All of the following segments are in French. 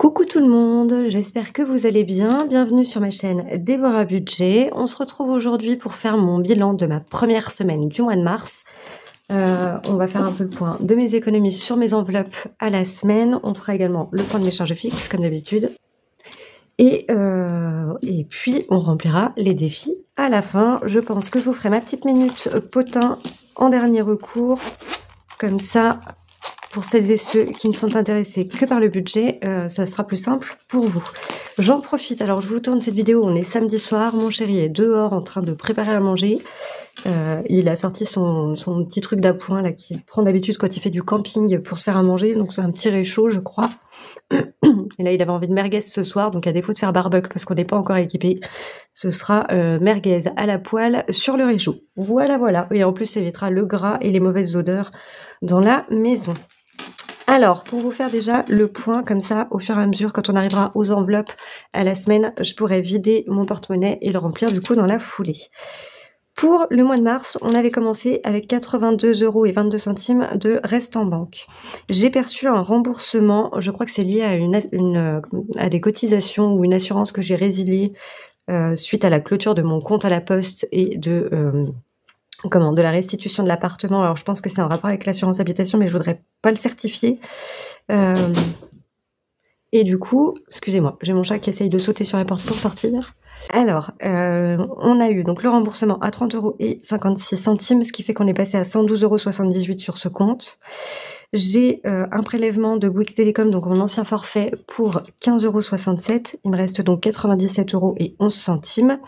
Coucou tout le monde, j'espère que vous allez bien. Bienvenue sur ma chaîne Déborah Budget. On se retrouve aujourd'hui pour faire mon bilan de ma première semaine du mois de mars. On va faire un peu le point de mes économies sur mes enveloppes à la semaine. On fera également le point de mes charges fixes comme d'habitude. Et puis on remplira les défis à la fin. Je pense que je vous ferai ma petite minute potin en dernier recours. Comme ça, pour celles et ceux qui ne sont intéressés que par le budget, ça sera plus simple pour vous. J'en profite, alors je vous tourne cette vidéo, on est samedi soir, mon chéri est dehors en train de préparer à manger. Il a sorti son petit truc d'appoint là qu'il prend d'habitude quand il fait du camping pour se faire à manger, donc c'est un petit réchaud je crois. Et là il avait envie de merguez ce soir, donc à défaut de faire barbecue parce qu'on n'est pas encore équipé, ce sera merguez à la poêle sur le réchaud. Voilà voilà, et en plus ça évitera le gras et les mauvaises odeurs dans la maison. Alors, pour vous faire déjà le point, comme ça, au fur et à mesure, quand on arrivera aux enveloppes à la semaine, je pourrai vider mon porte-monnaie et le remplir du coup dans la foulée. Pour le mois de mars, on avait commencé avec 82,22 € de reste en banque. J'ai perçu un remboursement, je crois que c'est lié à des cotisations ou une assurance que j'ai résiliée suite à la clôture de mon compte à la poste et de la restitution de l'appartement. Alors je pense que c'est en rapport avec l'assurance habitation, mais je voudrais pas le certifier. Et du coup, excusez-moi, j'ai mon chat qui essaye de sauter sur la porte pour sortir. Alors, on a eu donc le remboursement à 30,56 €, ce qui fait qu'on est passé à 112,78 € sur ce compte. J'ai un prélèvement de Bouygues Télécom, donc mon ancien forfait, pour 15,67 €. Il me reste donc 97,11 €.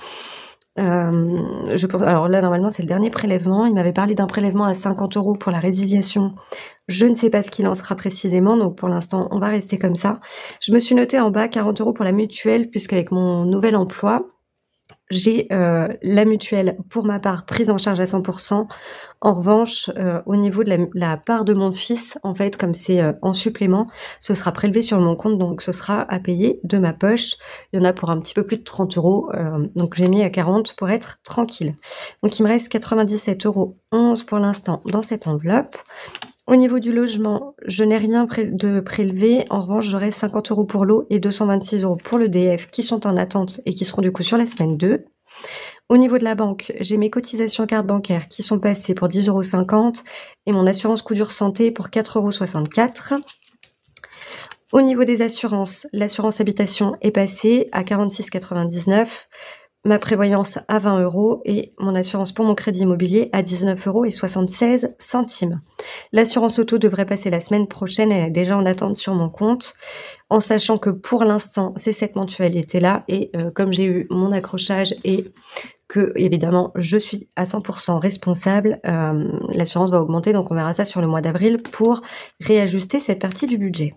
Je pense, alors là normalement c'est le dernier prélèvement. Il m'avait parlé d'un prélèvement à 50 € pour la résiliation. Je ne sais pas ce qu'il en sera précisément, donc pour l'instant on va rester comme ça. Je me suis noté en bas 40 € pour la mutuelle, puisqu'avec mon nouvel emploi j'ai la mutuelle pour ma part prise en charge à 100%. En revanche, au niveau de la part de mon fils, en fait, comme c'est en supplément, ce sera prélevé sur mon compte, donc ce sera à payer de ma poche. Il y en a pour un petit peu plus de 30 €, donc j'ai mis à 40 pour être tranquille. Donc il me reste 97,11 € pour l'instant dans cette enveloppe. Au niveau du logement, je n'ai rien de prélevé. En revanche, j'aurai 50 € pour l'eau et 226 € pour le DF qui sont en attente et qui seront du coup sur la semaine 2. Au niveau de la banque, j'ai mes cotisations carte bancaire qui sont passées pour 10,50 € et mon assurance coup dur santé pour 4,64 €. Au niveau des assurances, l'assurance habitation est passée à 46,99 €. Ma prévoyance à 20 € et mon assurance pour mon crédit immobilier à 19,76 €. L'assurance auto devrait passer la semaine prochaine, elle est déjà en attente sur mon compte, en sachant que pour l'instant, c'est cette mensualité-là et comme j'ai eu mon accrochage et que évidemment je suis à 100% responsable, l'assurance va augmenter, donc on verra ça sur le mois d'avril pour réajuster cette partie du budget.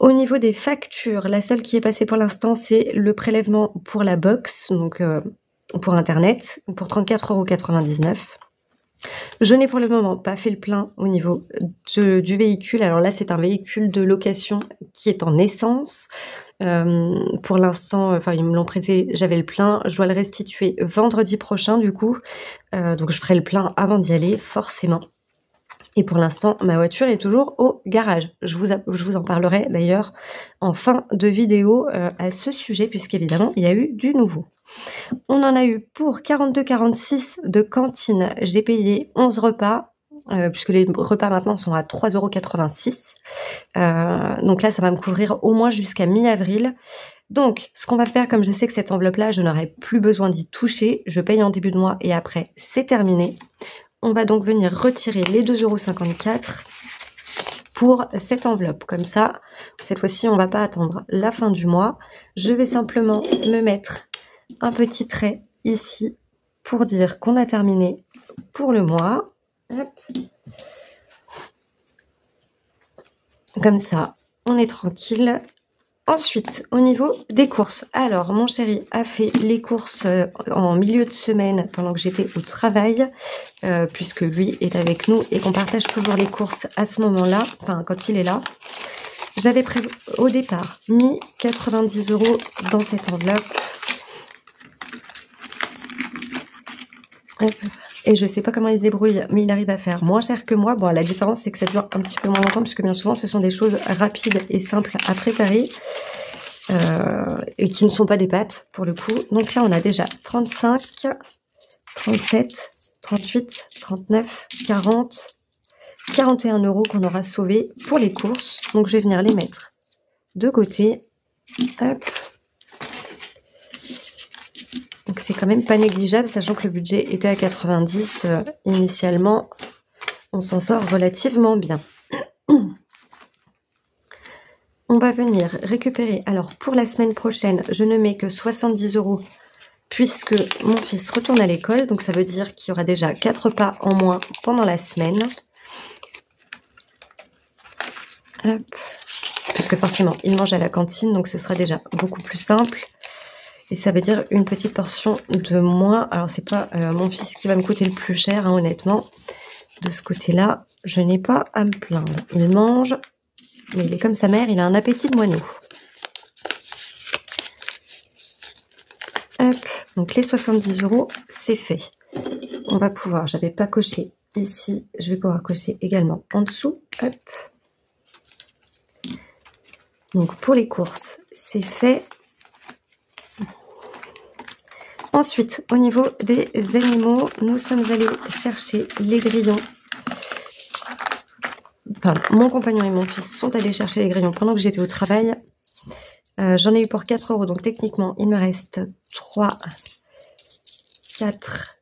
Au niveau des factures, la seule qui est passée pour l'instant, c'est le prélèvement pour la box, donc pour Internet, pour 34,99 €. Je n'ai pour le moment pas fait le plein au niveau du véhicule. Alors là, c'est un véhicule de location qui est en essence. Pour l'instant, enfin ils me l'ont prêté, j'avais le plein. Je dois le restituer vendredi prochain du coup. Donc je ferai le plein avant d'y aller, forcément. Et pour l'instant, ma voiture est toujours au garage. Je vous en parlerai d'ailleurs en fin de vidéo à ce sujet, puisqu'évidemment, il y a eu du nouveau. On en a eu pour 42,46 € de cantine. J'ai payé 11 repas, puisque les repas maintenant sont à 3,86 €. Donc là, ça va me couvrir au moins jusqu'à mi-avril. Donc, ce qu'on va faire, comme je sais que cette enveloppe-là, je n'aurai plus besoin d'y toucher, je paye en début de mois et après, c'est terminé. On va donc venir retirer les 2,54 € pour cette enveloppe. Comme ça, cette fois-ci, on ne va pas attendre la fin du mois. Je vais simplement me mettre un petit trait ici pour dire qu'on a terminé pour le mois. Hop. Comme ça, on est tranquille. Ensuite, au niveau des courses, alors mon chéri a fait les courses en milieu de semaine pendant que j'étais au travail, puisque lui est avec nous et qu'on partage toujours les courses à ce moment-là, enfin quand il est là. J'avais au départ mis 90 € dans cette enveloppe. Hop. Et je sais pas comment il se débrouille, mais il arrive à faire moins cher que moi. Bon, la différence, c'est que ça dure un petit peu moins longtemps, puisque bien souvent, ce sont des choses rapides et simples à préparer. Et qui ne sont pas des pâtes, pour le coup. Donc là, on a déjà 35, 37, 38, 39, 40, 41 € qu'on aura sauvé pour les courses. Donc, je vais venir les mettre de côté. Hop. Donc c'est quand même pas négligeable, sachant que le budget était à 90 initialement. On s'en sort relativement bien. On va venir récupérer. Alors pour la semaine prochaine, je ne mets que 70 € puisque mon fils retourne à l'école. Donc ça veut dire qu'il y aura déjà 4 repas en moins pendant la semaine. Hop. Puisque forcément, il mange à la cantine, donc ce sera déjà beaucoup plus simple. Et ça veut dire une petite portion de moins. Alors, c'est pas mon fils qui va me coûter le plus cher, hein, honnêtement. De ce côté-là, je n'ai pas à me plaindre. Il mange, mais il est comme sa mère, il a un appétit de moineau. Hop, donc les 70 €, c'est fait. On va pouvoir, j'avais pas coché ici, je vais pouvoir cocher également en dessous. Hop. Donc, pour les courses, c'est fait. Ensuite, au niveau des animaux, nous sommes allés chercher les grillons. Enfin, mon compagnon et mon fils sont allés chercher les grillons pendant que j'étais au travail. J'en ai eu pour 4 €, donc techniquement, il me reste 3, 4,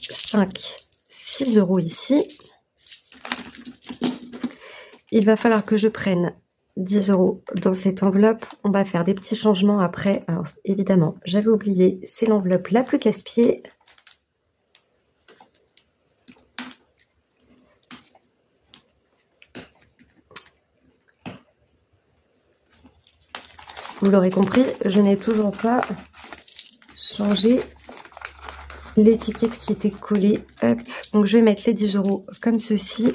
5, 6 € ici. Il va falloir que je prenne 10 € dans cette enveloppe. On va faire des petits changements après. Alors évidemment, j'avais oublié, c'est l'enveloppe la plus casse-pied. Vous l'aurez compris, je n'ai toujours pas changé l'étiquette qui était collée. Hop. Donc je vais mettre les 10 € comme ceci.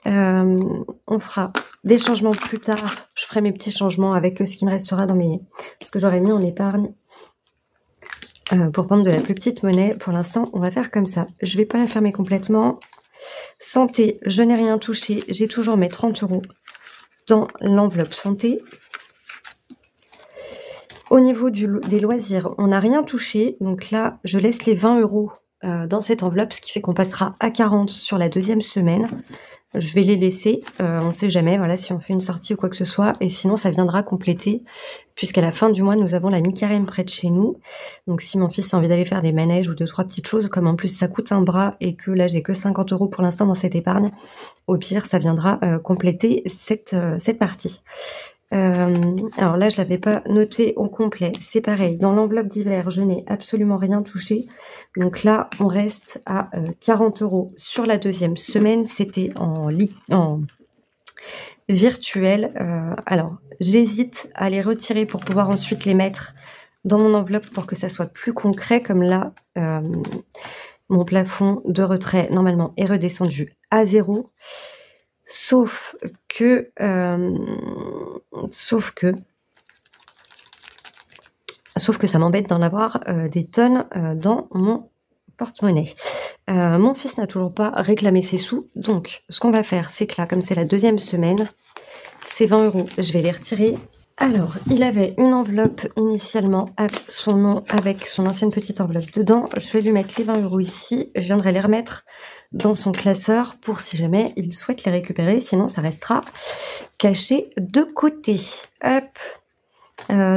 On fera des changements plus tard. Je ferai mes petits changements avec ce qui me restera dans mes... ce que j'aurais mis en épargne pour prendre de la plus petite monnaie. Pour l'instant, on va faire comme ça. Je vais pas la fermer complètement. Santé, je n'ai rien touché. J'ai toujours mes 30 € dans l'enveloppe santé. Au niveau des loisirs, on n'a rien touché. Donc là, je laisse les 20 € dans cette enveloppe, ce qui fait qu'on passera à 40 sur la deuxième semaine. Je vais les laisser, on ne sait jamais, voilà, si on fait une sortie ou quoi que ce soit. Et sinon, ça viendra compléter, puisqu'à la fin du mois, nous avons la mi-carême près de chez nous. Donc si mon fils a envie d'aller faire des manèges ou 2-3 petites choses, comme en plus ça coûte un bras et que là, j'ai que 50 € pour l'instant dans cette épargne, au pire, ça viendra compléter cette partie. Alors là, je l'avais pas noté au complet. C'est pareil, dans l'enveloppe d'hiver, je n'ai absolument rien touché. Donc là, on reste à 40 € sur la deuxième semaine. C'était en virtuel. Alors, j'hésite à les retirer pour pouvoir ensuite les mettre dans mon enveloppe pour que ça soit plus concret. Comme là, mon plafond de retrait, normalement, est redescendu à 0. Sauf que ça m'embête d'en avoir des tonnes dans mon porte-monnaie. Mon fils n'a toujours pas réclamé ses sous. Donc, ce qu'on va faire, c'est que là, comme c'est la deuxième semaine, ces 20 €, je vais les retirer. Alors, il avait une enveloppe initialement avec son nom, avec son ancienne petite enveloppe dedans. Je vais lui mettre les 20 € ici. Je viendrai les remettre dans son classeur pour si jamais il souhaite les récupérer. Sinon, ça restera caché de côté. Hop.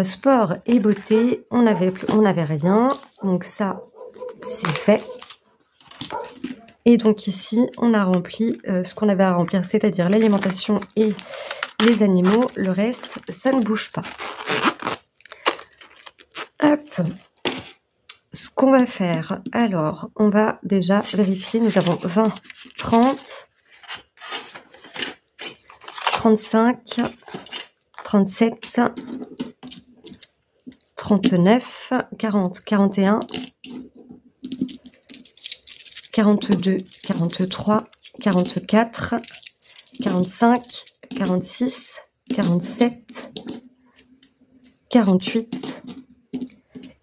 Sport et beauté, on n'avait rien. Donc ça, c'est fait. Et donc ici, on a rempli ce qu'on avait à remplir, c'est-à-dire l'alimentation et les animaux. Le reste, ça ne bouge pas. Hop. Ce qu'on va faire, alors, on va déjà vérifier. Nous avons 20, 30, 35, 37, 39, 40, 41, 42, 43, 44, 45, 46, 47, 48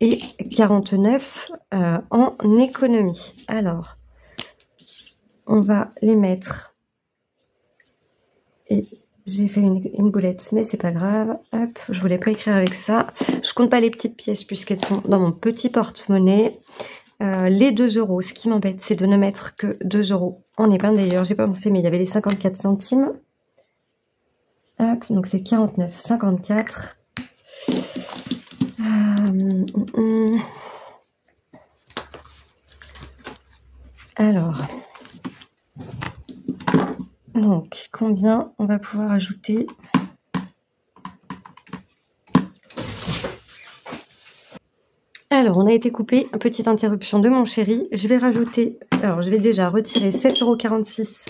et 49 en économie. Alors, on va les mettre. Et j'ai fait une boulette, mais c'est pas grave. Hop, je voulais pas écrire avec ça. Je compte pas les petites pièces puisqu'elles sont dans mon petit porte-monnaie. Les 2 €, ce qui m'embête, c'est de ne mettre que 2 € en épingle. D'ailleurs, j'ai pas pensé, mais il y avait les 54 centimes. Hop, donc c'est 49,54. Alors, donc combien on va pouvoir ajouter? Alors, on a été coupé, petite interruption de mon chéri. Je vais rajouter, alors je vais déjà retirer 7,46 €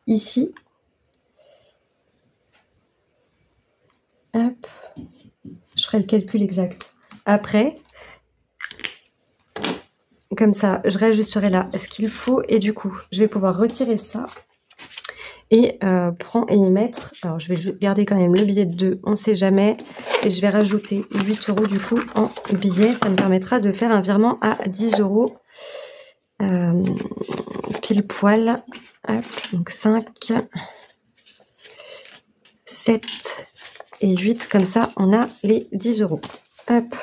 ici. Hop, je ferai le calcul exact après. Comme ça, je réajusterai là ce qu'il faut et du coup, je vais pouvoir retirer ça et y mettre. Alors, je vais garder quand même le billet de 2, on ne sait jamais. Et je vais rajouter 8 € du coup en billets. Ça me permettra de faire un virement à 10 € pile poil. Hop, donc 5, 7 et 8. Comme ça, on a les 10 €. Hop.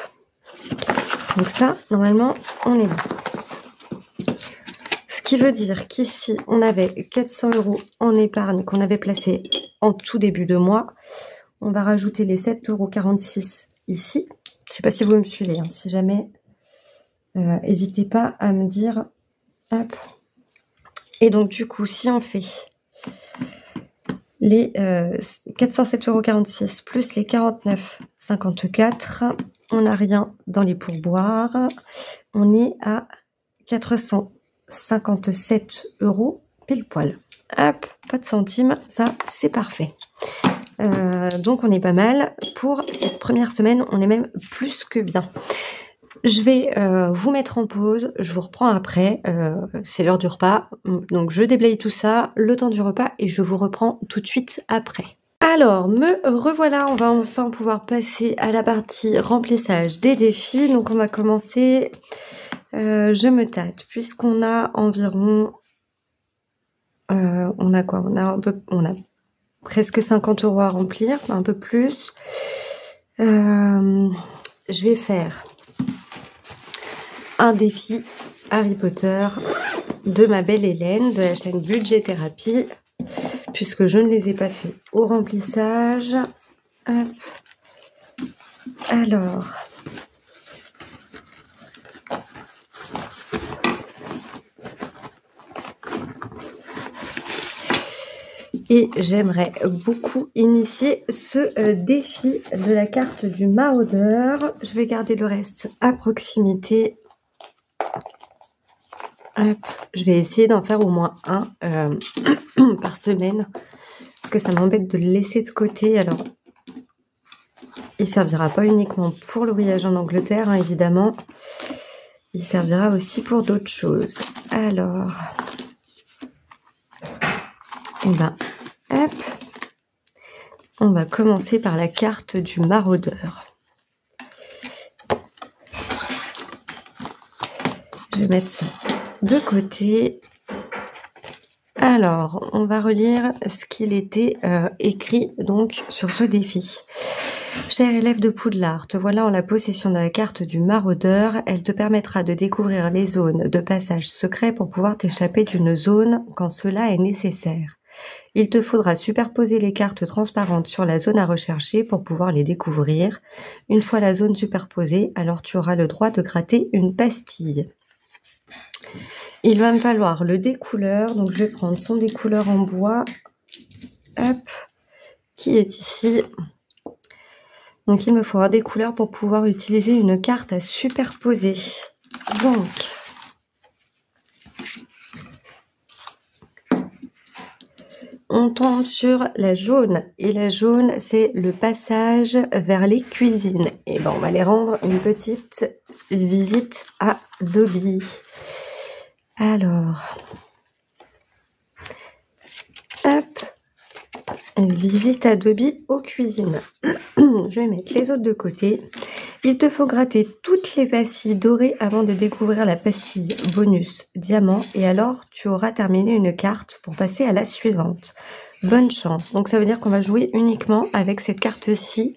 Donc ça, normalement, on est bon. Ce qui veut dire qu'ici, on avait 400 € en épargne qu'on avait placé en tout début de mois. On va rajouter les 7,46 € ici. Je ne sais pas si vous me suivez. Hein. Si jamais, n'hésitez pas à me dire. Hop. Et donc, du coup, si on fait les 407,46 € plus les 49,54 €, on n'a rien dans les pourboires. On est à 457 € pile poil. Hop, pas de centimes, ça c'est parfait. Donc on est pas mal. Pour cette première semaine, on est même plus que bien. Je vais vous mettre en pause, je vous reprends après, c'est l'heure du repas. Donc je déblaye tout ça, le temps du repas, et je vous reprends tout de suite après. Alors, me revoilà, on va enfin pouvoir passer à la partie remplissage des défis. Donc on va commencer, je me tâte, puisqu'on a environ, on a quoi, on a presque 50 € à remplir, un peu plus. Je vais faire un défi Harry Potter de ma belle Hélène de la chaîne Budget Thérapie, puisque je ne les ai pas fait au remplissage. Hop. Alors, et j'aimerais beaucoup initier ce défi de la carte du maraudeur. Je vais garder le reste à proximité. Hop. Je vais essayer d'en faire au moins un par semaine, parce que ça m'embête de le laisser de côté. Alors, il servira pas uniquement pour le voyage en Angleterre, hein, évidemment. Il servira aussi pour d'autres choses. Alors, et ben, hop, on va commencer par la carte du maraudeur. Je vais mettre ça de côté. Alors, on va relire ce qu'il était écrit donc sur ce défi. Cher élève de Poudlard, te voilà en la possession de la carte du maraudeur. Elle te permettra de découvrir les zones de passage secret pour pouvoir t'échapper d'une zone quand cela est nécessaire. Il te faudra superposer les cartes transparentes sur la zone à rechercher pour pouvoir les découvrir. Une fois la zone superposée, alors tu auras le droit de gratter une pastille. Il va me falloir le découleur, donc je vais prendre son découleur en bois, hop, qui est ici. Donc il me faut un découleur pour pouvoir utiliser une carte à superposer. Donc, on tombe sur la jaune, et la jaune c'est le passage vers les cuisines. Et ben on va les rendre une petite visite à Dobby. Alors, hop, une visite à Dobby aux cuisines. Je vais mettre les autres de côté. Il te faut gratter toutes les pastilles dorées avant de découvrir la pastille bonus diamant et alors tu auras terminé une carte pour passer à la suivante. Bonne chance. Donc ça veut dire qu'on va jouer uniquement avec cette carte-ci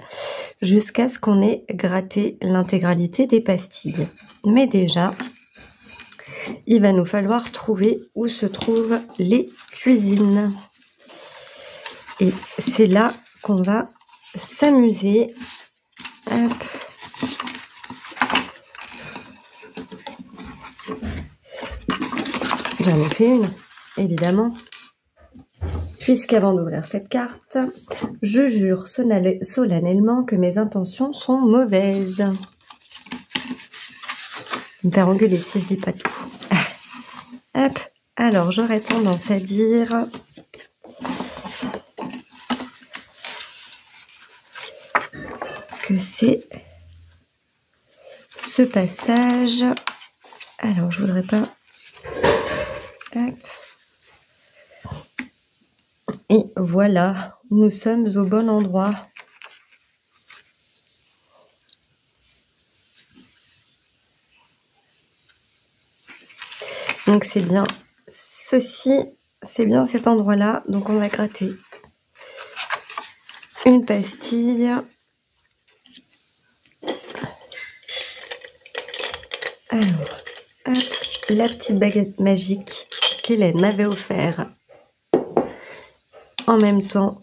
jusqu'à ce qu'on ait gratté l'intégralité des pastilles. Mais déjà, il va nous falloir trouver où se trouvent les cuisines. Et c'est là qu'on va s'amuser. Hop. J'en ai fait une, évidemment. Puisqu'avant d'ouvrir cette carte, je jure solennellement que mes intentions sont mauvaises. Me faire engueuler si je dis pas tout. Hop. Alors, j'aurais tendance à dire que c'est ce passage. Alors, je voudrais pas. Hop. Et voilà, nous sommes au bon endroit. Donc c'est bien ceci, c'est bien cet endroit-là. Donc on va gratter une pastille. Alors, hop, la petite baguette magique qu'Hélène m'avait offert en même temps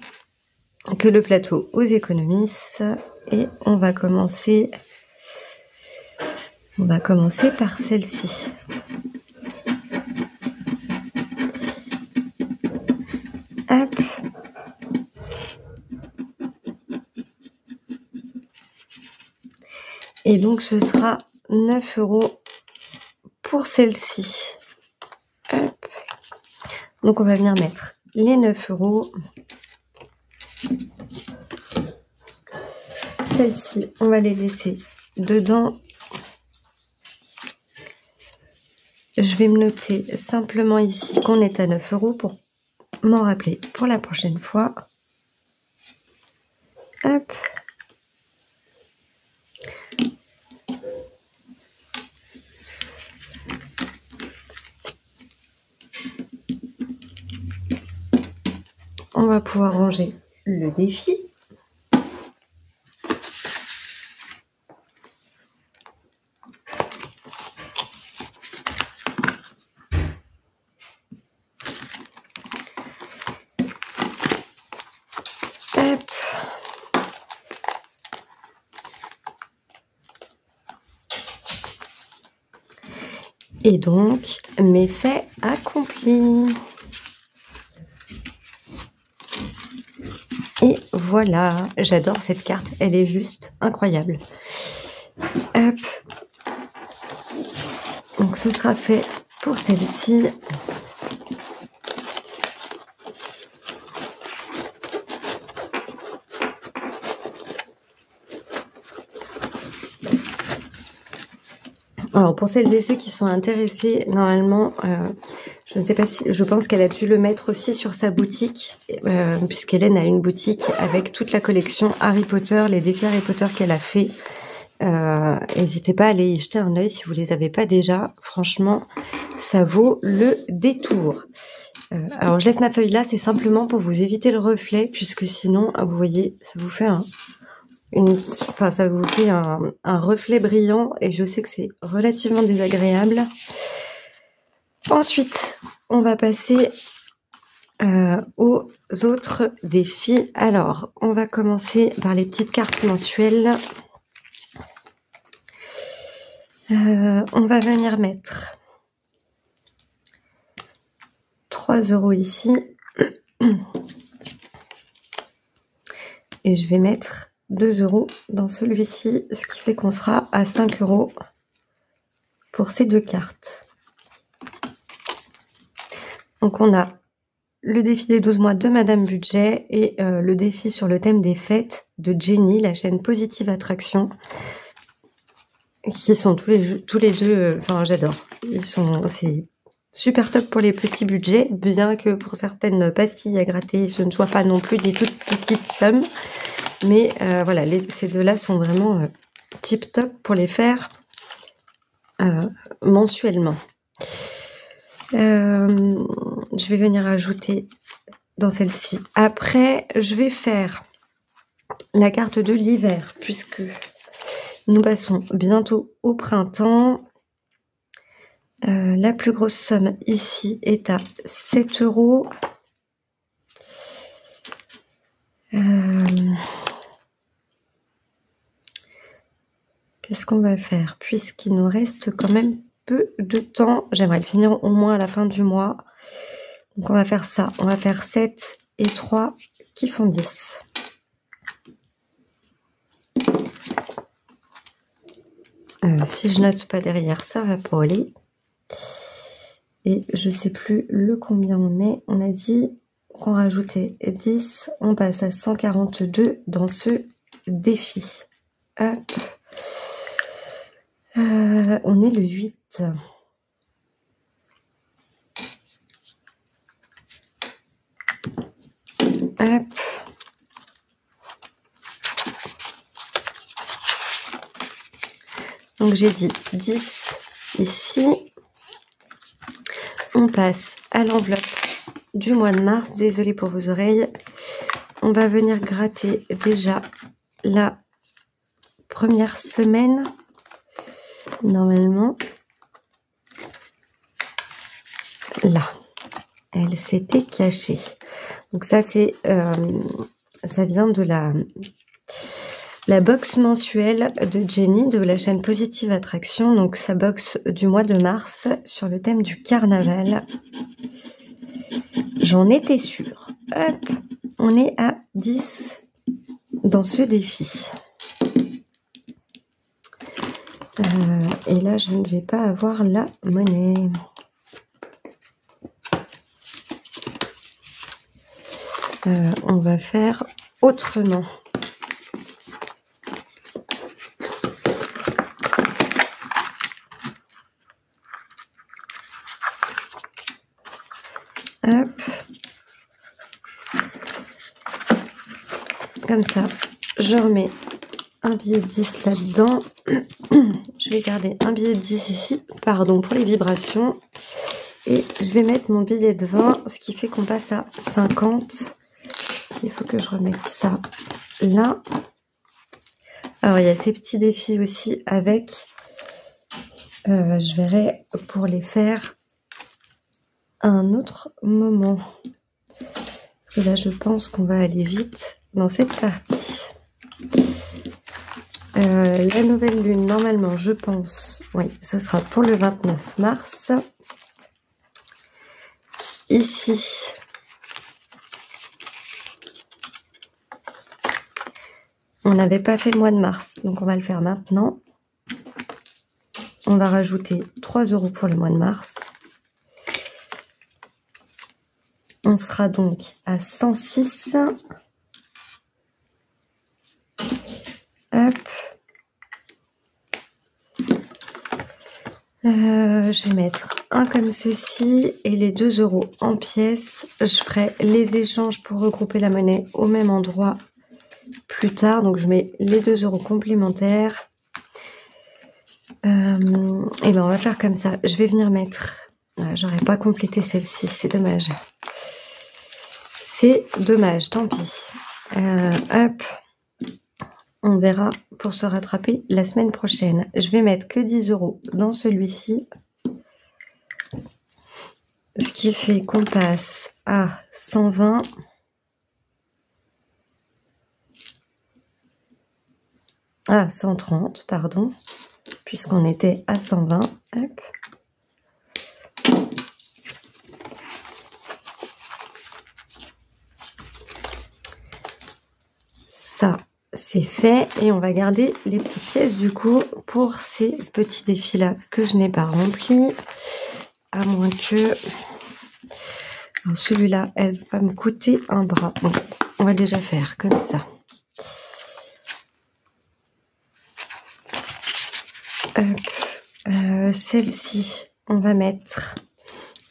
que le plateau aux économistes. Et on va commencer par celle-ci. Hop. Et donc ce sera 9 € pour celle-ci. Hop. Donc on va venir mettre les 9 €. Celles-ci, on va les laisser dedans. Je vais me noter simplement ici qu'on est à 9 € pour m'en rappeler pour la prochaine fois. Hop. On va pouvoir ranger le défi. Hop. Et donc, méfait accompli. Et voilà, j'adore cette carte, elle est juste incroyable. Hop. Donc ce sera fait pour celle-ci. Alors pour celles et ceux qui sont intéressés, normalement, je ne sais pas si, je pense qu'elle a dû le mettre aussi sur sa boutique, puisqu'Hélène a une boutique avec toute la collection Harry Potter, les défis Harry Potter qu'elle a fait. N'hésitez pas à aller y jeter un œil si vous les avez pas déjà. Franchement, ça vaut le détour. Alors je laisse ma feuille là, c'est simplement pour vous éviter le reflet, puisque sinon, vous voyez, ça vous fait un reflet brillant et je sais que c'est relativement désagréable. Ensuite, on va passer aux autres défis. Alors, on va commencer par les petites cartes mensuelles. On va venir mettre 3 € ici. Et je vais mettre 2 € dans celui-ci, ce qui fait qu'on sera à 5 € pour ces deux cartes. Donc on a le défi des 12 mois de Madame Budget et le défi sur le thème des fêtes de Jenny, la chaîne Positive Attraction, qui sont tous les deux, enfin j'adore. C'est super top pour les petits budgets, bien que pour certaines pastilles à gratter, ce ne soit pas non plus des toutes petites sommes. Mais voilà, ces deux-là sont vraiment tip top pour les faire mensuellement. Je vais venir ajouter dans celle-ci. Après, je vais faire la carte de l'hiver puisque nous passons bientôt au printemps. La plus grosse somme ici est à 7 €. Qu'est-ce qu'on va faire? Puisqu'il nous reste quand même peu de temps. J'aimerais le finir au moins à la fin du mois. Donc on va faire ça. On va faire 7 et 3 qui font 10. Si je note pas derrière, ça va pas aller. Et je sais plus le combien on est. On a dit qu'on rajoutait 10. On passe à 142 dans ce défi. Hop. On est le 8. Hop. Donc j'ai dit 10 ici. On passe à l'enveloppe du mois de mars. Désolée pour vos oreilles. On va venir gratter déjà la première semaine. Normalement, là, elle s'était cachée. Donc ça, c'est, ça vient de la box mensuelle de Jenny de la chaîne Positive Attraction. Donc sa box du mois de mars sur le thème du carnaval. J'en étais sûre. Hop, on est à 10 dans ce défi. Et là, je ne vais pas avoir la monnaie. On va faire autrement. Hop. Comme ça, je remets un billet de 10 là-dedans. Je vais garder un billet de 10 ici, pardon pour les vibrations. Et je vais mettre mon billet de 20, ce qui fait qu'on passe à 50. Il faut que je remette ça là. Alors, il y a ces petits défis aussi avec. Je verrai pour les faire à un autre moment. Parce que là, je pense qu'on va aller vite dans cette partie. La nouvelle lune, normalement, je pense, oui, ce sera pour le 29 mars. Ici, on n'avait pas fait le mois de mars, donc on va le faire maintenant. On va rajouter 3 € pour le mois de mars. On sera donc à 106. Hop. Je vais mettre un comme ceci et les 2 € en pièces. Je ferai les échanges pour regrouper la monnaie au même endroit plus tard. Donc je mets les 2 € complémentaires. Et ben on va faire comme ça. Je vais venir mettre. J'aurais pas complété celle-ci, c'est dommage. C'est dommage, tant pis. Hop. On verra pour se rattraper la semaine prochaine. Je vais mettre que 10 € dans celui-ci. Ce qui fait qu'on passe à 120. Ah, 130, pardon. Puisqu'on était à 120. Hop. Ça, c'est fait. Et on va garder les petites pièces du coup pour ces petits défis-là que je n'ai pas remplis. À moins que... Celui-là, elle va me coûter un bras. Bon, on va déjà faire comme ça. Celle-ci, on va mettre...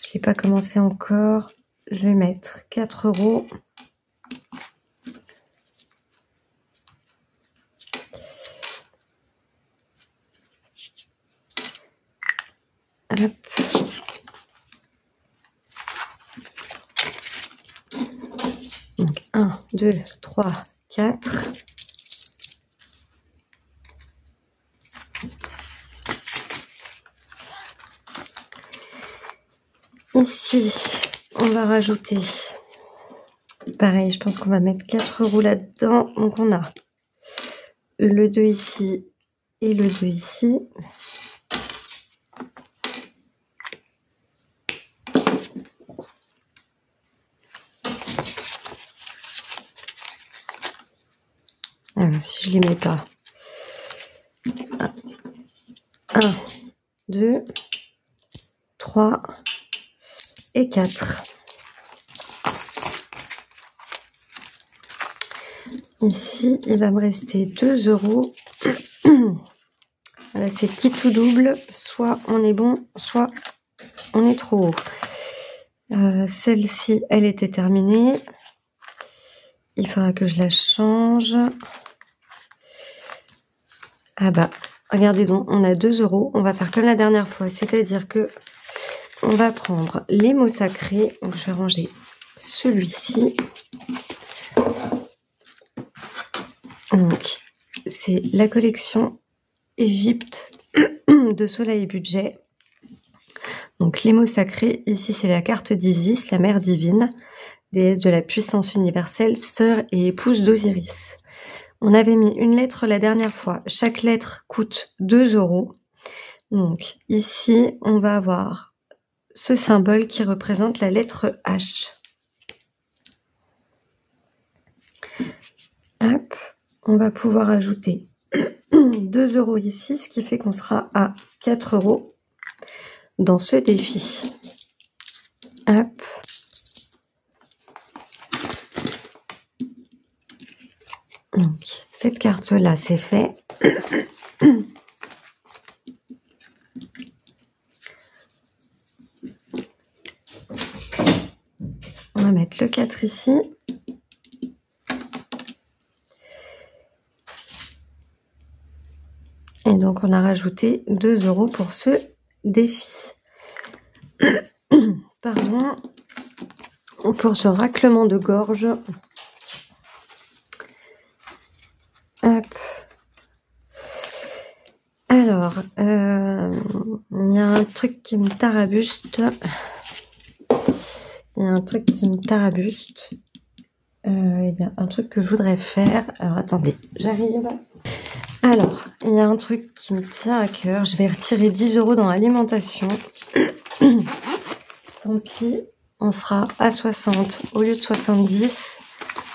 Je n'ai pas commencé encore. Je vais mettre 4 €. Hop. Donc 1, 2, 3, 4. Ici, on va rajouter, pareil, je pense qu'on va mettre 4 roues là-dedans. Donc on a le 2 ici et le 2 ici. Alors, si je les mets pas. 1, 2, 3 et 4. Ici, il va me rester 2 €. Voilà, c'est qui tout double. Soit on est bon, soit on est trop haut. Celle-ci, elle était terminée. Il faudra que je la change. Ah bah, regardez donc, on a 2 €. On va faire comme la dernière fois, c'est-à-dire que on va prendre les mots sacrés. Donc, je vais ranger celui-ci. Donc, c'est la collection Égypte de Soleil et Budget. Donc, les mots sacrés, ici, c'est la carte d'Isis, la mère divine, déesse de la puissance universelle, sœur et épouse d'Osiris. On avait mis une lettre la dernière fois. Chaque lettre coûte 2 €. Donc, ici, on va avoir ce symbole qui représente la lettre H. Hop, on va pouvoir ajouter 2 € ici, ce qui fait qu'on sera à 4 € dans ce défi. Hop. Donc, cette carte-là, c'est fait. On va mettre le 4 ici. Et donc, on a rajouté 2 € pour ce défi. Pardon. Pour ce raclement de gorge. Hop. Alors, il y a un truc qui me tarabuste. Il y a un truc que je voudrais faire. Alors, attendez, j'arrive. Alors, il y a un truc qui me tient à cœur. Je vais retirer 10 € dans l'alimentation. Tant pis, on sera à 60 au lieu de 70.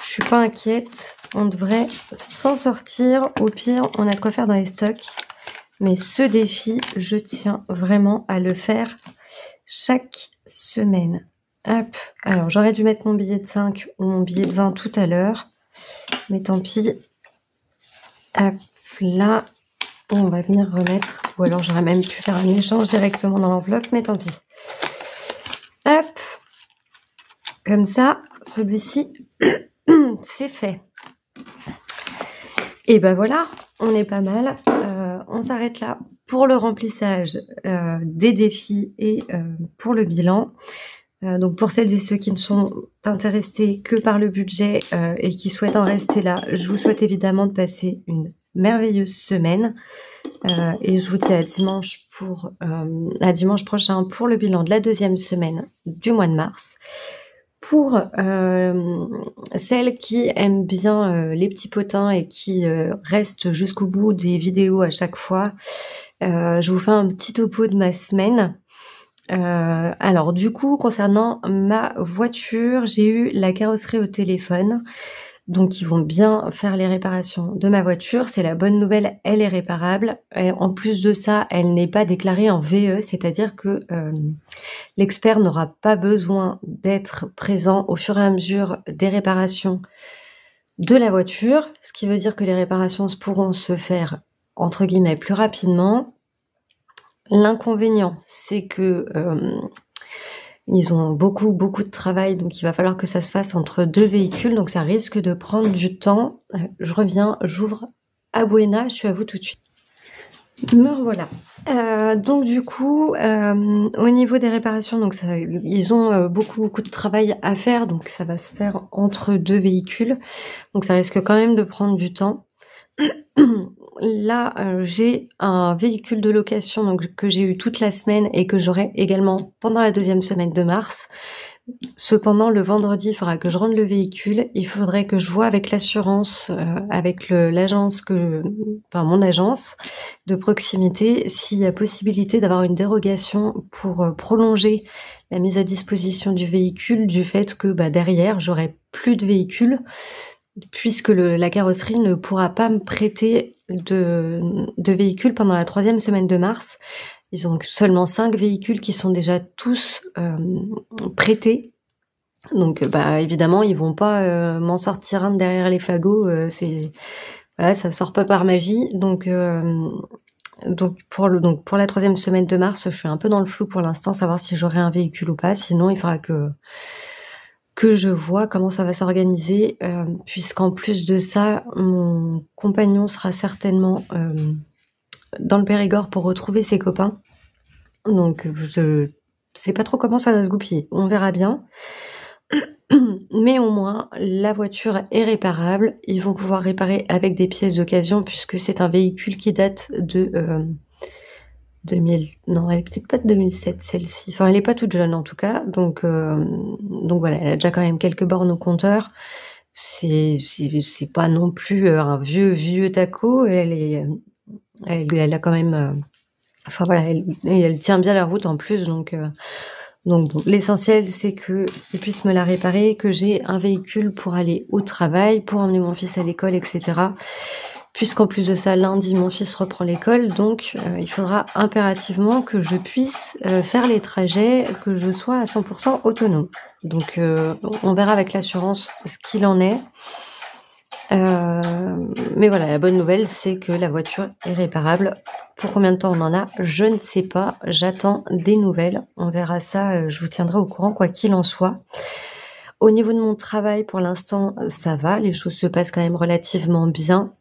Je suis pas inquiète. On devrait s'en sortir. Au pire, on a de quoi faire dans les stocks. Mais ce défi, je tiens vraiment à le faire chaque semaine. Hop. Alors, j'aurais dû mettre mon billet de 5 ou mon billet de 20 tout à l'heure. Mais tant pis. Hop, là. Et on va venir remettre. Ou alors, j'aurais même pu faire un échange directement dans l'enveloppe. Mais tant pis. Hop. Comme ça, celui-ci, c'est fait. Et ben voilà, on est pas mal. On s'arrête là pour le remplissage des défis et pour le bilan. Donc pour celles et ceux qui ne sont intéressés que par le budget et qui souhaitent en rester là, je vous souhaite évidemment de passer une merveilleuse semaine. Et je vous dis à dimanche prochain pour le bilan de la 2e semaine du mois de mars. Pour celles qui aiment bien les petits potins et qui restent jusqu'au bout des vidéos à chaque fois, je vous fais un petit topo de ma semaine. Alors du coup, concernant ma voiture, j'ai eu la carrosserie au téléphone. Donc ils vont bien faire les réparations de ma voiture. C'est la bonne nouvelle, elle est réparable. Et en plus de ça, elle n'est pas déclarée en VE, c'est-à-dire que l'expert n'aura pas besoin d'être présent au fur et à mesure des réparations de la voiture, ce qui veut dire que les réparations pourront se faire entre guillemets plus rapidement. L'inconvénient, c'est que ils ont beaucoup de travail, donc il va falloir que ça se fasse entre 2 véhicules, donc ça risque de prendre du temps. Je reviens, j'ouvre à Buena, je suis à vous tout de suite. Me revoilà. Donc du coup, au niveau des réparations, donc ça, ils ont beaucoup de travail à faire, donc ça va se faire entre 2 véhicules, donc ça risque quand même de prendre du temps. Là, j'ai un véhicule de location donc que j'ai eu toute la semaine et que j'aurai également pendant la 2e semaine de mars. Cependant, le vendredi, il faudra que je rende le véhicule. Il faudrait que je voie avec l'assurance, avec l'agence mon agence de proximité, s'il y a possibilité d'avoir une dérogation pour prolonger la mise à disposition du véhicule, du fait que derrière, j'aurai plus de véhicule, puisque la carrosserie ne pourra pas me prêter de véhicule pendant la 3e semaine de mars. Ils ont seulement 5 véhicules qui sont déjà tous prêtés. Donc évidemment, ils vont pas m'en sortir un de derrière les fagots. Ça sort pas par magie. Donc pour la 3e semaine de mars, je suis un peu dans le flou pour l'instant, savoir si j'aurai un véhicule ou pas. Sinon, il faudra que je vois comment ça va s'organiser, puisqu'en plus de ça, mon compagnon sera certainement dans le Périgord pour retrouver ses copains. Donc je sais pas trop comment ça va se goupiller. On verra bien. Mais au moins, la voiture est réparable. Ils vont pouvoir réparer avec des pièces d'occasion, puisque c'est un véhicule qui date de 2000... Non, elle est peut-être pas de 2007, celle-ci. Enfin, elle est pas toute jeune, en tout cas. Donc voilà, elle a déjà quand même quelques bornes au compteur. C'est pas non plus un vieux taco. Elle a quand même... elle tient bien la route en plus, donc bon, l'essentiel c'est que ils puissent me la réparer, que j'ai un véhicule pour aller au travail, pour emmener mon fils à l'école, etc. Puisqu'en plus de ça, lundi, mon fils reprend l'école, donc il faudra impérativement que je puisse faire les trajets, que je sois à 100% autonome. Donc on verra avec l'assurance ce qu'il en est. Mais voilà, la bonne nouvelle, c'est que la voiture est réparable. Pour combien de temps on en a, je ne sais pas. J'attends des nouvelles. On verra ça, je vous tiendrai au courant quoi qu'il en soit. Au niveau de mon travail, pour l'instant, ça va. Les choses se passent quand même relativement bien.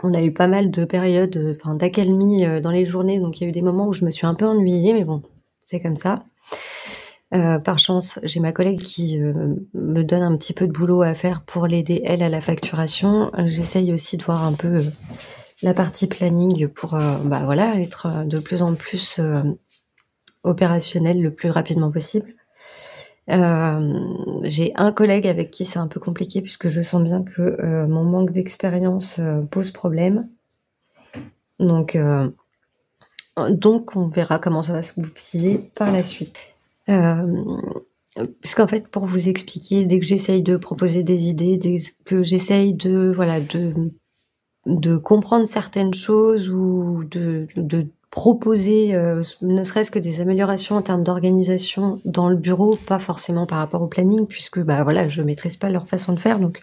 On a eu pas mal de périodes, d'accalmie dans les journées. Donc il y a eu des moments où je me suis un peu ennuyée, mais bon, c'est comme ça. Par chance, j'ai ma collègue qui me donne un petit peu de boulot à faire pour l'aider, elle, à la facturation. J'essaye aussi de voir un peu la partie planning pour être de plus en plus opérationnelle le plus rapidement possible. J'ai un collègue avec qui c'est un peu compliqué puisque je sens bien que mon manque d'expérience pose problème. Donc on verra comment ça va se goupiller par la suite. Puisqu'en fait, pour vous expliquer, dès que j'essaye de proposer des idées, dès que j'essaye de comprendre certaines choses ou de proposer ne serait-ce que des améliorations en termes d'organisation dans le bureau, pas forcément par rapport au planning, puisque je maîtrise pas leur façon de faire, donc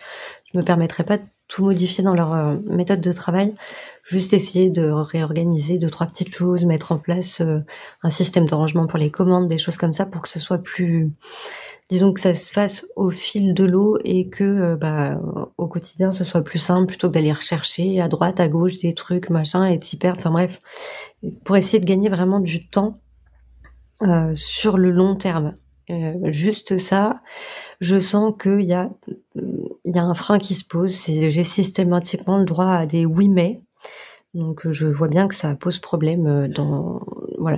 je me permettrai pas de tout modifier dans leur méthode de travail. Juste essayer de réorganiser 2-3 petites choses, mettre en place un système de rangement pour les commandes, des choses comme ça, pour que ce soit plus... Disons que ça se fasse au fil de l'eau et que au quotidien ce soit plus simple plutôt que d'aller rechercher à droite, à gauche des trucs, machin, et de s'y perdre. Enfin bref, pour essayer de gagner vraiment du temps sur le long terme. Juste ça, je sens qu'il y a un frein qui se pose. J'ai systématiquement le droit à des oui mais. Donc je vois bien que ça pose problème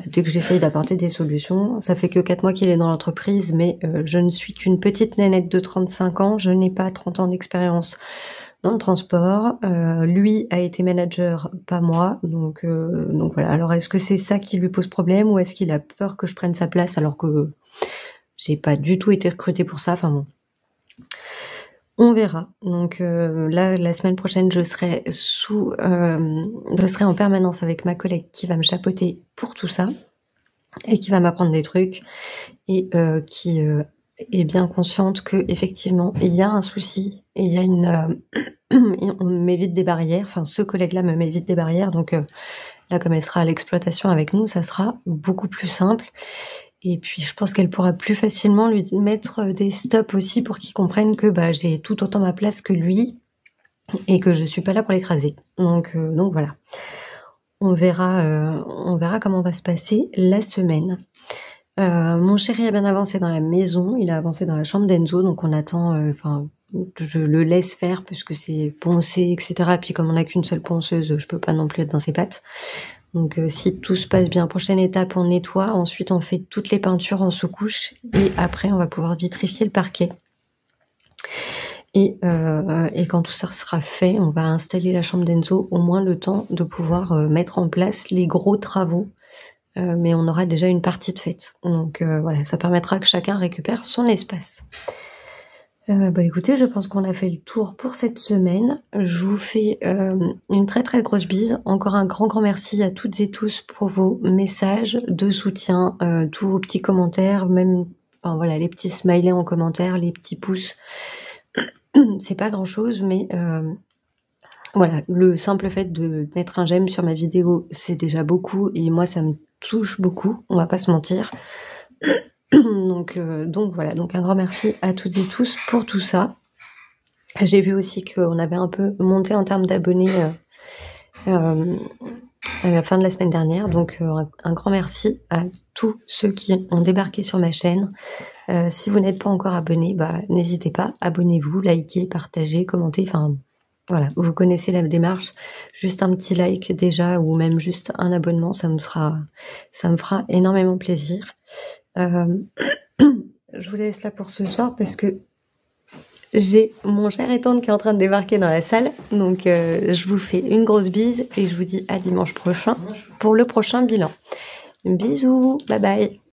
dès que j'essaye d'apporter des solutions. Ça fait que 4 mois qu'il est dans l'entreprise, mais je ne suis qu'une petite nénette de 35 ans. Je n'ai pas 30 ans d'expérience dans le transport. Lui a été manager, pas moi. Donc voilà. Alors est-ce que c'est ça qui lui pose problème ou est-ce qu'il a peur que je prenne sa place alors que j'ai pas du tout été recrutée pour ça. Enfin bon. On verra. Donc là, la semaine prochaine, je serai en permanence avec ma collègue qui va me chapeauter pour tout ça et qui va m'apprendre des trucs et qui est bien consciente que effectivement il y a un souci et il y a on m'évite des barrières. Enfin, ce collègue-là me m'évite des barrières. Donc là, comme elle sera à l'exploitation avec nous, ça sera beaucoup plus simple. Et puis, je pense qu'elle pourra plus facilement lui mettre des stops aussi pour qu'il comprenne que j'ai tout autant ma place que lui et que je suis pas là pour l'écraser. Donc voilà. on verra comment va se passer la semaine. Mon chéri a bien avancé dans la maison, il a avancé dans la chambre d'Enzo, donc on attend, je le laisse faire puisque c'est poncé, etc. Puis comme on n'a qu'une seule ponceuse, je peux pas non plus être dans ses pattes. Donc si tout se passe bien, prochaine étape, on nettoie, ensuite on fait toutes les peintures en sous-couche et après on va pouvoir vitrifier le parquet. Et quand tout ça sera fait, on va installer la chambre d'Enzo, au moins le temps de pouvoir mettre en place les gros travaux. Mais on aura déjà une partie de faite. Donc voilà, ça permettra que chacun récupère son espace. Écoutez, je pense qu'on a fait le tour pour cette semaine. Je vous fais une très très grosse bise. Encore un grand merci à toutes et tous pour vos messages de soutien, tous vos petits commentaires, même voilà, les petits smileys en commentaire, les petits pouces. C'est pas grand chose, mais voilà, le simple fait de mettre un j'aime sur ma vidéo, c'est déjà beaucoup et moi ça me touche beaucoup, on va pas se mentir. donc voilà, donc un grand merci à toutes et tous pour tout ça. J'ai vu aussi qu'on avait un peu monté en termes d'abonnés à la fin de la semaine dernière, donc un grand merci à tous ceux qui ont débarqué sur ma chaîne. Si vous n'êtes pas encore abonné, n'hésitez pas, abonnez-vous, likez, partagez, commentez, enfin voilà, vous connaissez la démarche, juste un petit like déjà ou même juste un abonnement, ça me fera énormément plaisir. Je vous laisse là pour ce soir parce que j'ai mon cher et tendre qui est en train de débarquer dans la salle, donc je vous fais une grosse bise et je vous dis à dimanche prochain pour le prochain bilan. Bisous, bye bye.